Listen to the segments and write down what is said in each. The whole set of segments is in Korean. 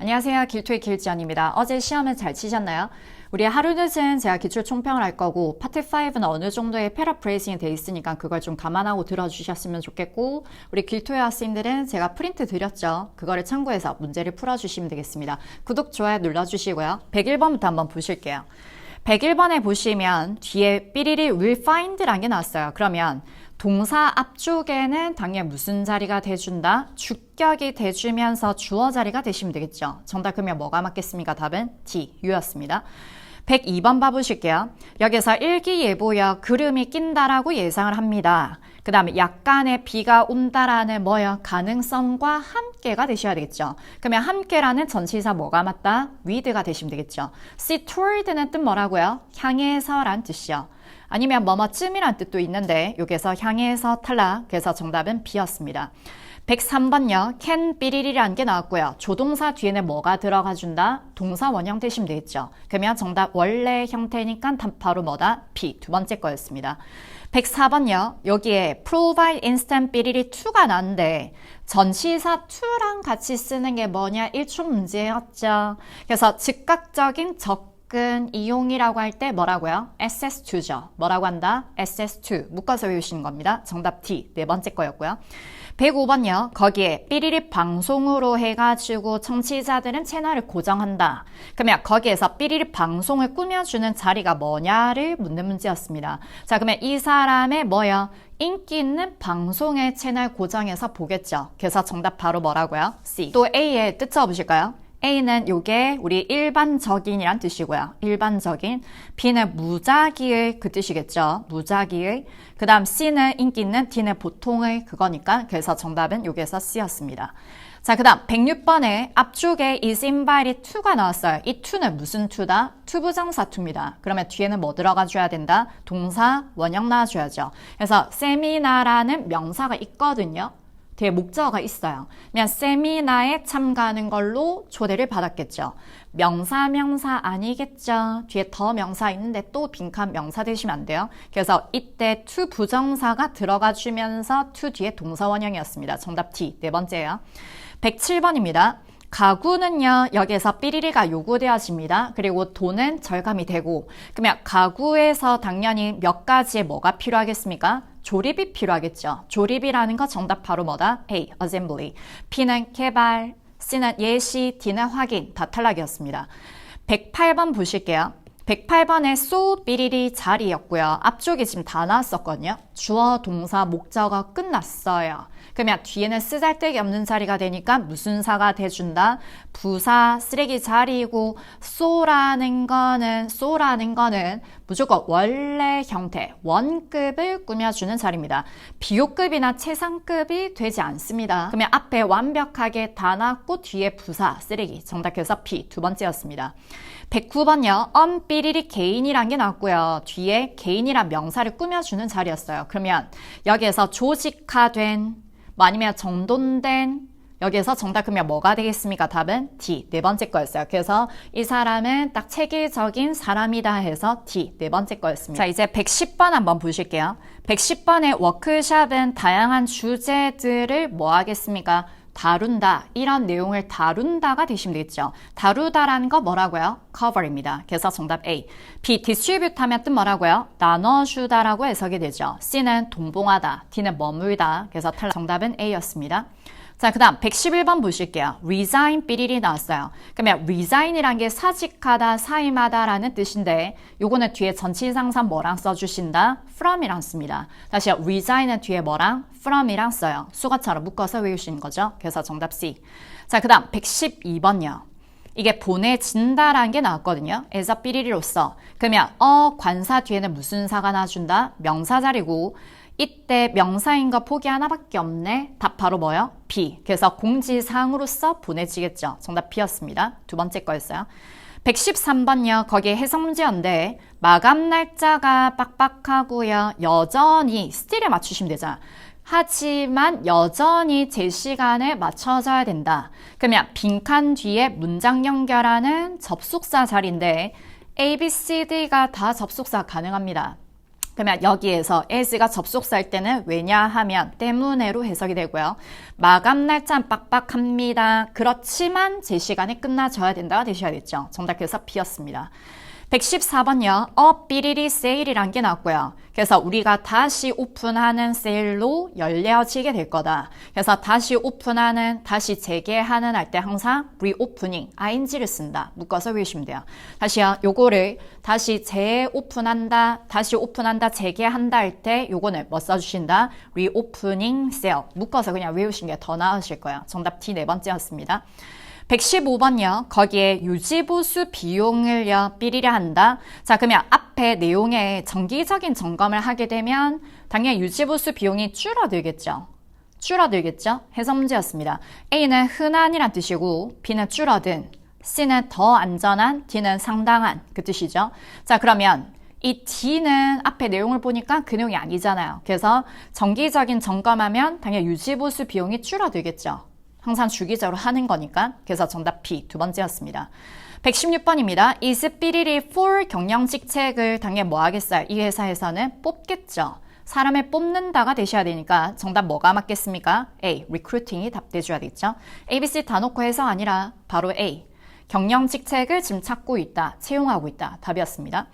안녕하세요. 길토의 길지연입니다. 어제 시험은 잘 치셨나요? 우리 하루 늦은 제가 기출 총평을 할 거고 파트 5는 어느 정도의 패러프레이징이 돼 있으니까 그걸 좀 감안하고 들어주셨으면 좋겠고, 우리 길토의 학생들은 제가 프린트 드렸죠. 그거를 참고해서 문제를 풀어주시면 되겠습니다. 구독, 좋아요 눌러주시고요. 101번부터 한번 보실게요. 101번에 보시면 뒤에 삐리리 will find라는 게 나왔어요. 그러면 동사 앞쪽에는 당연히 무슨 자리가 돼준다? 주격이 돼주면서 주어 자리가 되시면 되겠죠. 정답 그러면 뭐가 맞겠습니까? 답은 D, U였습니다. 102번 봐보실게요. 여기서 일기예보여 구름이 낀다라고 예상을 합니다. 그 다음에 약간의 비가 온다라는 뭐요? 가능성과 함께가 되셔야 되겠죠. 그러면 함께라는 전치사 뭐가 맞다? with가 되시면 되겠죠. See toward는 뜻 뭐라고요? 향해서란 뜻이요. 아니면 뭐뭐쯤이란 뜻도 있는데 여기서 향해서 탈락. 그래서 정답은 B였습니다. 103번요. can 삐리리라는 게 나왔고요. 조동사 뒤에는 뭐가 들어가 준다? 동사 원형 되시면 되겠죠. 그러면 정답 원래 형태니까 바로 뭐다? B. 두 번째 거였습니다. 104번요. 여기에 provide instant 삐리리 2가 나왔는데 전치사 to랑 같이 쓰는 게 뭐냐? 1초 문제였죠. 그래서 즉각적인 접근 이용이라고 할 때 뭐라고요? SS2죠. 뭐라고 한다? SS2. 묶어서 외우시는 겁니다. 정답 D. 네 번째 거였고요. 105번요. 거기에 삐리리 방송으로 해가지고 청취자들은 채널을 고정한다. 그러면 거기에서 삐리리 방송을 꾸며주는 자리가 뭐냐를 묻는 문제였습니다. 자, 그러면 이 사람의 뭐요? 인기 있는 방송의 채널 고정해서 보겠죠. 그래서 정답 바로 뭐라고요? C. 또 A의 뜻 적어보실까요? A는 요게 우리 일반적인이란 뜻이고요. 일반적인. B는 무작위의 그 뜻이겠죠. 무작위의. 그 다음 C는 인기 있는, D는 보통의 그거니까. 그래서 정답은 여기에서 C였습니다. 자, 그 다음 106번에 앞쪽에 is invited to가 나왔어요. 이 to는 무슨 to다? 투부정사 to입니다. 그러면 뒤에는 뭐 들어가줘야 된다? 동사 원형 나와줘야죠. 그래서 세미나라는 명사가 있거든요. 뒤에 목적어가 있어요. 그냥 세미나에 참가하는 걸로 초대를 받았겠죠. 명사 아니겠죠. 뒤에 더 명사 있는데 또 빈칸 명사 되시면 안 돼요. 그래서 이때 to 부정사가 들어가 주면서 to 뒤에 동사 원형이었습니다. 정답 D. 네 번째예요. 107번입니다. 가구는요, 여기에서 삐리리가 요구되어집니다. 그리고 돈은 절감이 되고, 그러면 가구에서 당연히 몇 가지의 뭐가 필요하겠습니까? 조립이 필요하겠죠. 조립이라는 거 정답 바로 뭐다? A. assembly. P는 개발, C는 예시, D는 확인. 다 탈락이었습니다. 108번 보실게요. 108번에 so 삐리리 자리였고요. 앞쪽에 지금 다 나왔었거든요. 주어, 동사, 목적어 끝났어요. 그러면 뒤에는 쓰잘데기 없는 자리가 되니까 무슨 사가 돼준다? 부사, 쓰레기 자리이고 so라는 거는 무조건 원래 형태, 원급을 꾸며주는 자리입니다. 비호급이나 최상급이 되지 않습니다. 그러면 앞에 완벽하게 다 나왔고 뒤에 부사, 쓰레기. 정답해서 B. 두 번째였습니다. 109번요. 삐리리 개인이란 게 나왔고요. 뒤에 개인이란 명사를 꾸며주는 자리였어요. 그러면 여기에서 조직화된, 아니면 정돈된, 여기에서 정답 그러면 뭐가 되겠습니까? 답은 D. 네 번째 거였어요. 그래서 이 사람은 딱 체계적인 사람이다 해서 D. 네 번째 거였습니다. 자, 이제 110번 한번 보실게요. 110번의 워크샵은 다양한 주제들을 뭐 하겠습니까? 다룬다. 이런 내용을 다룬다가 되시면 되겠죠. 다루다라는 거 뭐라고요? cover입니다. 그래서 정답 A. B. distribute 하면 뜻 뭐라고요? 나눠주다라고 해석이 되죠. C는 동봉하다. D는 머물다. 그래서 탈락. 정답은 A였습니다. 자, 그 다음 111번 보실게요. resign 삐리리 나왔어요. 그러면 resign이란 게 사직하다, 사임하다라는 뜻인데 요거는 뒤에 전치상사 뭐랑 써주신다? from이랑 씁니다. 다시요. resign은 뒤에 뭐랑? from이랑 써요. 수거처럼 묶어서 외우시는 거죠. 그래서 정답 C. 자, 그 다음 112번요. 이게 보내진다라는 게 나왔거든요. 에서 삐리리로써. 그러면 관사 뒤에는 무슨 사가 나와준다? 명사 자리고 이때 명사인 거 보기 하나밖에 없네. 답 바로 뭐요? B. 그래서 공지사항으로서 보내지겠죠. 정답 B였습니다. 두 번째 거였어요. 113번요. 거기에 해석 문제였는데 마감 날짜가 빡빡하고요. 여전히 스틸에 맞추시면 되잖아. 하지만 여전히 제 시간에 맞춰져야 된다. 그러면 빈칸 뒤에 문장 연결하는 접속사 자리인데 A, B, C, D가 다 접속사 가능합니다. 그러면 여기에서 as가 접속사일 때는 왜냐하면 때문에로 해석이 되고요. 마감 날짜는 빡빡합니다. 그렇지만 제 시간이 끝나줘야 된다가 되셔야겠죠. 정답 그래서 B였습니다. 114번요. 삐리리 세일이란 게 나왔고요. 그래서 우리가 다시 오픈하는 세일로 열려지게 될 거다. 그래서 다시 오픈하는, 다시 재개하는 할 때 항상 reopening, ing를 쓴다. 묶어서 외우시면 돼요. 다시요. 요거를 다시 재오픈한다, 다시 오픈한다, 재개한다 할 때 요거는 뭐 써주신다? reopening sale. 묶어서 그냥 외우시는 게 더 나으실 거예요. 정답 D 네 번째였습니다. 115번요. 거기에 유지보수 비용을요, 삐리려 한다. 자, 그러면 앞에 내용에 정기적인 점검을 하게 되면 당연히 유지보수 비용이 줄어들겠죠. 줄어들겠죠? 해석 문제였습니다. A는 흔한이란 뜻이고 B는 줄어든, C는 더 안전한, D는 상당한 그 뜻이죠. 자, 그러면 이 D는 앞에 내용을 보니까 그 내용이 아니잖아요. 그래서 정기적인 점검하면 당연히 유지보수 비용이 줄어들겠죠. 항상 주기적으로 하는 거니까. 그래서 정답 B 두 번째였습니다. 116번입니다. is 삐리리 for 경영직책을 당연히 뭐 하겠어요? 이 회사에서는 뽑겠죠. 사람을 뽑는다가 되셔야 되니까 정답 뭐가 맞겠습니까? A. recruiting이 답돼줘야 되겠죠. A, B, C 다 놓고 해서 아니라 바로 A. 경영직책을 지금 찾고 있다. 채용하고 있다. 답이었습니다.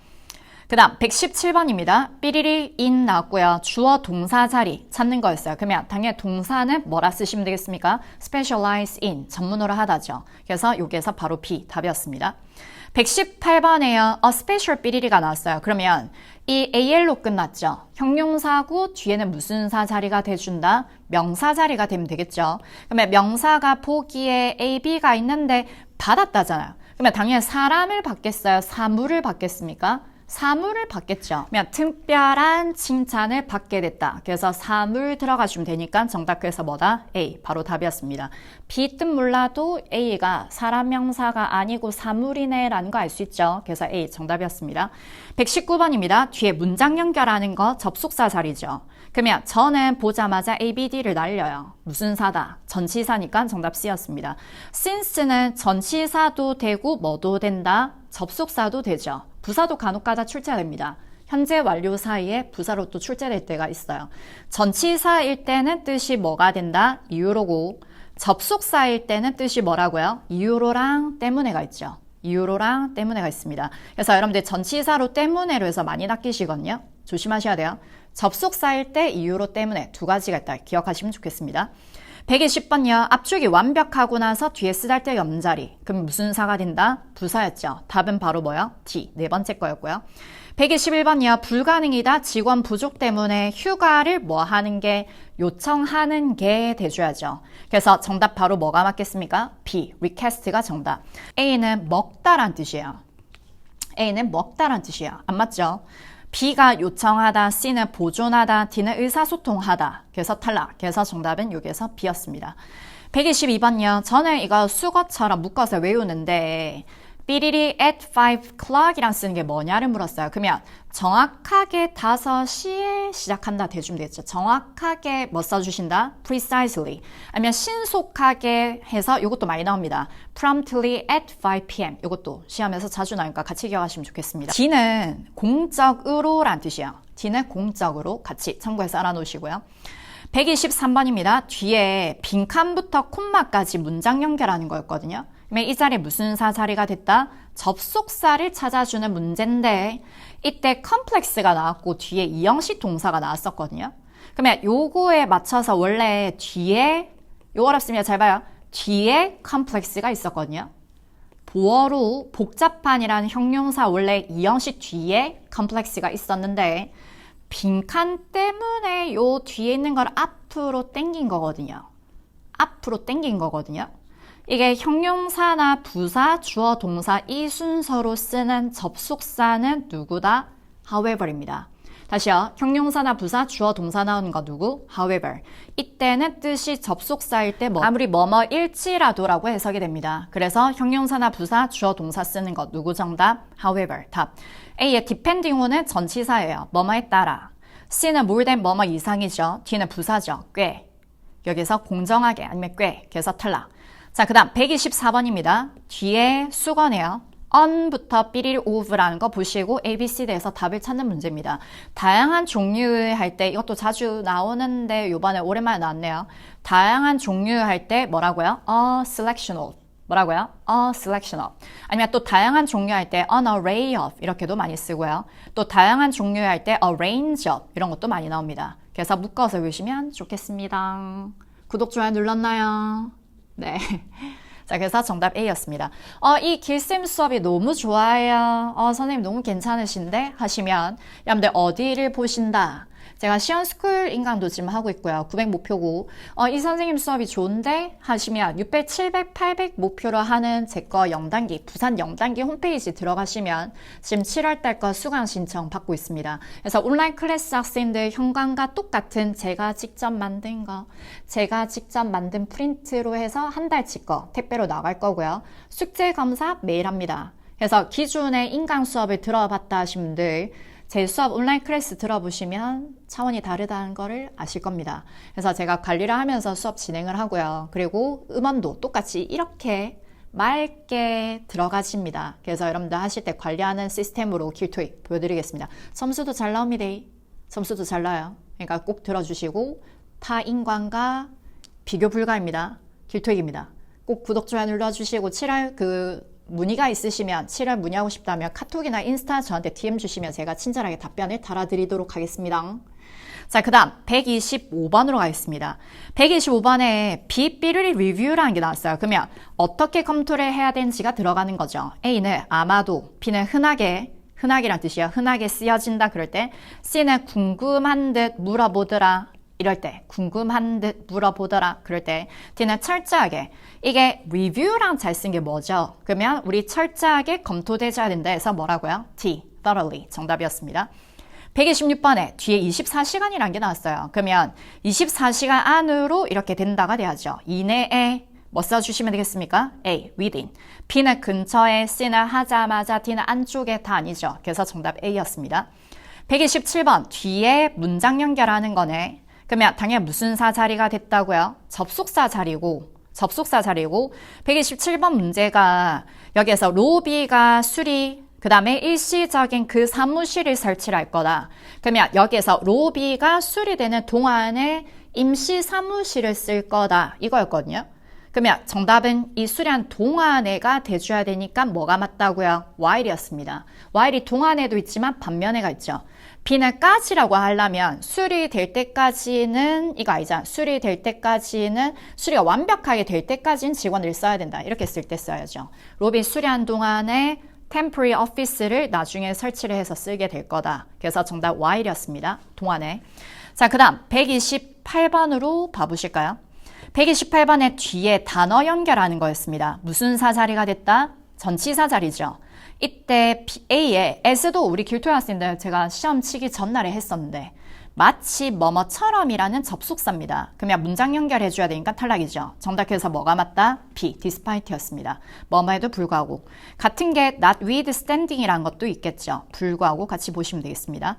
그 다음 117번입니다. 삐리리 in 나왔고요. 주어 동사 자리 찾는 거였어요. 그러면 당연히 동사는 뭐라 쓰시면 되겠습니까? specialize in, 전문어로 하다죠. 그래서 여기에서 바로 B, 답이었습니다. 118번에요. special 삐리리가 나왔어요. 그러면 이 AL로 끝났죠. 형용사고 뒤에는 무슨 사 자리가 돼준다? 명사 자리가 되면 되겠죠. 그러면 명사가 보기에 A, B가 있는데 받았다잖아요. 그러면 당연히 사람을 받겠어요? 사물을 받겠습니까? 사물을 받겠죠. 그러면 특별한 칭찬을 받게 됐다. 그래서 사물 들어가주면 되니까 정답 그래서 뭐다? A. 바로 답이었습니다. B 뜻 몰라도 A가 사람 명사가 아니고 사물이네 라는 거 알 수 있죠. 그래서 A 정답이었습니다. 119번입니다. 뒤에 문장 연결하는 거 접속사 자리죠. 그러면 저는 보자마자 ABD를 날려요. 무슨 사다? 전치사니까 정답 C였습니다. since는 전치사도 되고 뭐도 된다? 접속사도 되죠. 부사도 간혹가다 출제됩니다. 현재 완료 사이에 부사로 또 출제될 때가 있어요. 전치사일 때는 뜻이 뭐가 된다? 이유로고 접속사일 때는 뜻이 뭐라고요? 이유로랑 때문에가 있죠. 이유로랑 때문에가 있습니다. 그래서 여러분들 전치사로 때문에로 해서 많이 낚이시거든요. 조심하셔야 돼요. 접속사일 때 이유로 때문에 두 가지가 있다. 기억하시면 좋겠습니다. 120번요. 앞쪽이 완벽하고 나서 뒤에 쓰다 할 때 옆자리. 그럼 무슨 사가 된다? 부사였죠. 답은 바로 뭐요? D. 네 번째 거였고요. 121번이요. 불가능이다. 직원 부족 때문에 휴가를 뭐 하는 게 요청하는 게 돼줘야죠. 그래서 정답 바로 뭐가 맞겠습니까? B. request가 정답. A는 먹다란 뜻이에요. A는 먹다란 뜻이에요. 안 맞죠? B가 요청하다, C는 보존하다, D는 의사소통하다. 그래서 탈락. 그래서 정답은 여기에서 B였습니다. 122번요. 저는 이거 수거처럼 묶어서 외우는데 삐리리 at 5 o'clock이랑 쓰는 게 뭐냐를 물었어요. 그러면 정확하게 5시에 시작한다 대주면 되겠죠. 정확하게 뭐 써주신다? precisely. 아니면 신속하게 해서 이것도 많이 나옵니다. promptly at 5 p.m. 이것도 시험에서 자주 나오니까 같이 기억하시면 좋겠습니다. D는 공적으로 란 뜻이에요. D는 공적으로 같이 참고해서 알아놓으시고요. 123번입니다. 뒤에 빈칸부터 콤마까지 문장 연결하는 거였거든요. 그러면 이 자리에 무슨 사 자리가 됐다? 접속사를 찾아주는 문제인데 이때 컴플렉스가 나왔고 뒤에 이형식 동사가 나왔었거든요. 그러면 요거에 맞춰서 원래 뒤에 요거 어렵습니다. 잘 봐요. 뒤에 컴플렉스가 있었거든요. 보어로 복잡한이라는 형용사 원래 이형식 뒤에 컴플렉스가 있었는데 빈칸 때문에 요 뒤에 있는 걸 앞으로 당긴 거거든요. 앞으로 당긴 거거든요. 이게 형용사나 부사, 주어, 동사 이 순서로 쓰는 접속사는 누구다? however입니다. 다시요. 형용사나 부사, 주어, 동사 나오는 거 누구? however. 이때는 뜻이 접속사일 때 아무리 뭐뭐일지라도라고 해석이 됩니다. 그래서 형용사나 부사, 주어, 동사 쓰는 거 누구 정답? however. 답. A의 depending on은 전치사예요. 뭐뭐에 따라. C는 more than 뭐뭐 이상이죠. D는 부사죠. 꽤. 여기서 공정하게 아니면 꽤. 그래서 탈락. 자, 그 다음 124번입니다. 뒤에 수거네요. on부터 삐리리 of라는 거 보시고 ABCD에서 답을 찾는 문제입니다. 다양한 종류의 할 때 이것도 자주 나오는데 요번에 오랜만에 나왔네요. 다양한 종류 할 때 뭐라고요? A selection of. 뭐라고요? A selection of. 아니면 또 다양한 종류 할 때 an array of 이렇게도 많이 쓰고요. 또 다양한 종류 할 때 a range of 이런 것도 많이 나옵니다. 그래서 묶어서 보시면 좋겠습니다. 구독, 좋아요 눌렀나요? 네. 자, 그래서 정답 A였습니다. 이 길쌤 수업이 너무 좋아요. 선생님 너무 괜찮으신데? 하시면 여러분들 어디를 보신다? 제가 시연스쿨 인강도 지금 하고 있고요. 900 목표고 이 선생님 수업이 좋은데? 하시면 600, 700, 800 목표로 하는 제 거 0단기, 부산 0단기 홈페이지 들어가시면 지금 7월달 거 수강 신청 받고 있습니다. 그래서 온라인 클래스 학생들 현관과 똑같은 제가 직접 만든 거, 제가 직접 만든 프린트로 해서 한 달치 거 택배로 나갈 거고요. 숙제 검사 매일 합니다. 그래서 기존의 인강 수업을 들어봤다 하신 분들 제 수업 온라인 클래스 들어보시면 차원이 다르다는 거를 아실 겁니다. 그래서 제가 관리를 하면서 수업 진행을 하고요. 그리고 음원도 똑같이 이렇게 맑게 들어가집니다. 그래서 여러분들 하실 때 관리하는 시스템으로 길토익 보여드리겠습니다. 점수도 잘 나옵니다. 점수도 잘 나요. 그러니까 꼭 들어주시고 타 인강과 비교 불가입니다. 길토익입니다. 꼭 구독, 좋아요 눌러주시고 7월 문의가 있으시면 7월 문의하고 싶다면 카톡이나 인스타 저한테 DM 주시면 제가 친절하게 답변을 달아드리도록 하겠습니다. 자, 그 다음 125번으로 가겠습니다. 125번에 삐리리 리뷰라는 게 나왔어요. 그러면 어떻게 검토를 해야 되는지가 들어가는 거죠. A는 아마도, B는 흔하게란 뜻이에요. 흔하게 쓰여진다 그럴 때, C는 궁금한 듯 물어보더라. 이럴 때 궁금한 듯 물어보더라 그럴 때 D는 철저하게. 이게 리뷰랑 잘 쓴 게 뭐죠? 그러면 우리 철저하게 검토되어야 된다 해서 뭐라고요? D, thoroughly 정답이었습니다. 126번에 뒤에 24시간이라는 게 나왔어요. 그러면 24시간 안으로 이렇게 된다가 돼야죠. 이내에 뭐 써주시면 되겠습니까? A, within. B는 근처에, C는 하자마자, D는 안쪽에 다 아니죠. 그래서 정답 A였습니다. 127번 뒤에 문장 연결하는 거네. 그러면 당연히 무슨사 자리가 됐다고요? 접속사 자리고 127번 문제가 여기에서 로비가 수리 그 다음에 일시적인 그 사무실을 설치를 할 거다. 그러면 여기에서 로비가 수리되는 동안에 임시 사무실을 쓸 거다. 이거였거든요. 그러면 정답은 이 수리한 동안에가 돼줘야 되니까 뭐가 맞다고요? while이었습니다. while이 동안에도 있지만 반면에가 있죠. B는 까지라고 하려면 수리될 때까지는 이거 아니잖아. 수리될 때까지는 수리가 완벽하게 될 때까지는 직원을 써야 된다. 이렇게 쓸 때 써야죠. 로비 수리한 동안에 temporary office를 나중에 설치를 해서 쓰게 될 거다. 그래서 정답 while이었습니다. 동안에. 자, 그 다음 128번으로 봐보실까요? 128번의 뒤에 단어 연결하는 거였습니다. 무슨 사 자리가 됐다? 전치사 자리죠. 이때 A에 as도 우리 길토 학생들 제가 시험 치기 전날에 했었는데 마치 뭐뭐처럼이라는 접속사입니다. 그러면 문장 연결해줘야 되니까 탈락이죠. 정답해서 뭐가 맞다? B, despite였습니다. 뭐뭐에도 불구하고. 같은 게 not withstanding이라는 것도 있겠죠. 불구하고 같이 보시면 되겠습니다.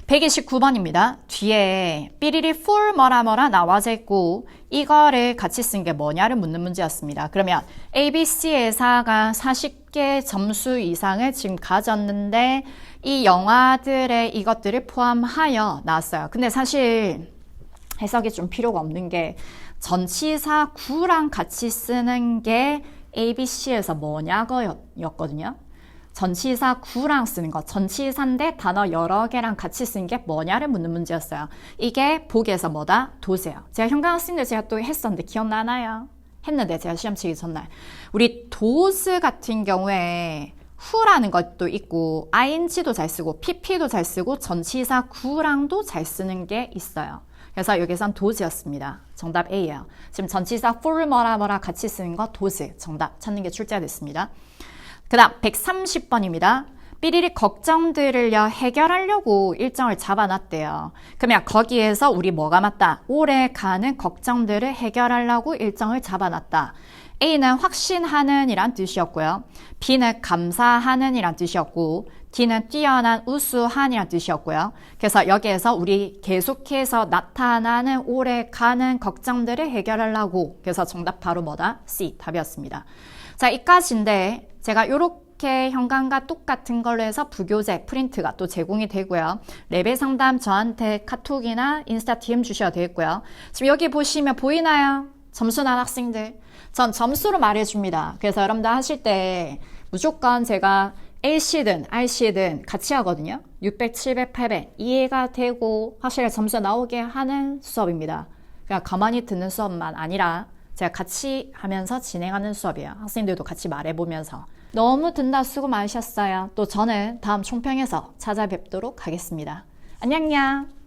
129번입니다. 뒤에 삐리리 for 뭐라 나와져 있고 이거를 같이 쓴 게 뭐냐를 묻는 문제였습니다. 그러면 ABC 회사가 40개 점수 이상을 지금 가졌는데 이 영화들의 이것들을 포함하여 나왔어요. 근데 사실 해석이 좀 필요가 없는 게 전치사 구랑 같이 쓰는 게 ABC에서 뭐냐고였거든요. 전치사 구랑 쓰는 거, 전치사인데 단어 여러 개랑 같이 쓴 게 뭐냐를 묻는 문제였어요. 이게 보기에서 뭐다? 도세요. 제가 현강 학생들 제가 또 했었는데 기억나나요? 했는데 제가 시험 치기 전날. 우리 도스 같은 경우에 후라는 것도 있고 ing도 잘 쓰고 pp도 잘 쓰고 전치사 구랑도 잘 쓰는 게 있어요. 그래서 여기선 도스였습니다. 정답 A예요. 지금 전치사 for 뭐라 같이 쓰는 거 도스. 정답 찾는 게 출제가 됐습니다. 그 다음 130번입니다. 삐리리 걱정들을요 해결하려고 일정을 잡아놨대요. 그러면 거기에서 우리 뭐가 맞다? 오래 가는 걱정들을 해결하려고 일정을 잡아놨다. A는 확신하는 이란 뜻이었고요. B는 감사하는 이란 뜻이었고 D는 뛰어난 우수한 이란 뜻이었고요. 그래서 여기에서 우리 계속해서 나타나는 오래 가는 걱정들을 해결하려고 그래서 정답 바로 뭐다? C 답이었습니다. 자, 이까지인데 제가 이렇게 현관과 똑같은 걸로 해서 부교재 프린트가 또 제공이 되고요. 레벨 상담 저한테 카톡이나 인스타 DM 주셔도 되겠고요. 지금 여기 보시면 보이나요? 점수 난 학생들. 전 점수로 말해줍니다. 그래서 여러분들 하실 때 무조건 제가 A씨든 R씨든 같이 하거든요. 600, 700, 800 이해가 되고 확실히 점수 나오게 하는 수업입니다. 그냥 가만히 듣는 수업만 아니라 제가 같이 하면서 진행하는 수업이에요. 학생들도 같이 말해보면서. 너무 듣다 수고 많으셨어요. 또 저는 다음 총평에서 찾아뵙도록 하겠습니다. 안녕요.